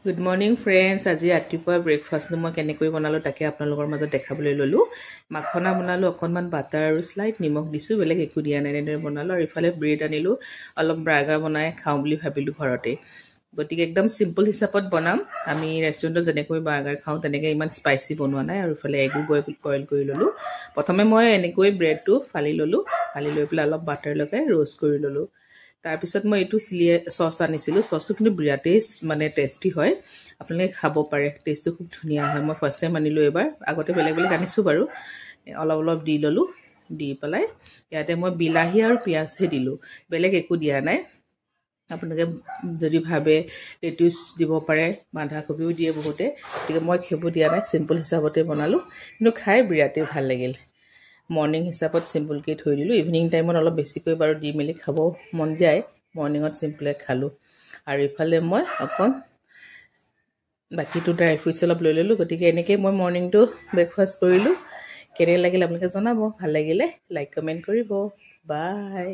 Good morning friends. আজি ৰাতিপুৱা breakfast মই কেনেকৈ বনালো তাকে আপোনালোকৰ মাজত দেখাবলৈ ললো। মাখনা বনালো, অকনমান বাটাৰ আৰু স্লাইট নিমখ দিছো, বেলেগ একো দিয়া নাই। এনেদৰে বনালো আৰু ইফালে ব্ৰেড আনিলো, অলপ বাৰ্গাৰ বনাই খাওঁ বুলি ভাবিলো ঘৰতে। গতিকে একদম সিম্পল হিচাপত বনাম। আমি ৰেষ্টুৰেণ্টত যেনেকৈ বাৰ্গাৰ খাওঁ তেনেকৈ ইমান স্পাইচি বনোৱা নাই। আৰু ইফালে এগো বইল কৰি ললো। প্ৰথমে মই এনেকৈ ব্ৰেডটো ফালি ললো, ফালি লৈ পেলাই অলপ বাটাৰ লগাই ৰোষ্ট কৰি ললো। তাৰপিছত মই এইটো চিলি চচ আনিছিলোঁ। চচটো কিন্তু বিৰাটেই মানে টেষ্টি হয়, আপোনালোকে খাব পাৰে, টেষ্টটো খুব ধুনীয়া হয়। মই ফাৰ্ষ্ট টাইম আনিলোঁ এবাৰ, আগতে বেলেগ বেলেগ আনিছোঁ বাৰু। অলপ অলপ দি ল'লোঁ, দি পেলাই ইয়াতে মই বিলাহী আৰু পিঁয়াজহে দিলোঁ, বেলেগ একো দিয়া নাই। আপোনালোকে যদি ভাবে লেটুচ দিব পাৰে, বন্ধাকবিও দিয়ে বহুতে, গতিকে মই সেইবোৰ দিয়া নাই, চিম্পল হিচাপতে বনালোঁ। কিন্তু খাই বিৰাটেই ভাল লাগিল। মৰ্নিং হিচাপত চিম্পলকৈ থৈ দিলোঁ, ইভিনিং টাইমত অলপ বেছিকৈ বাৰু দি মেলি খাব মন যায়। মৰ্নিঙত চিম্পলে খালোঁ। আৰু ইফালে মই অকণ বাকীটো ড্ৰাই ফ্ৰুটছ অলপ লৈ ল'লোঁ। গতিকে এনেকৈ মই মৰ্নিংটো ব্ৰেকফাষ্ট কৰিলোঁ। কেনে লাগিল আপোনালোকে জনাব, ভাল লাগিলে লাইক কমেণ্ট কৰিব। বাই।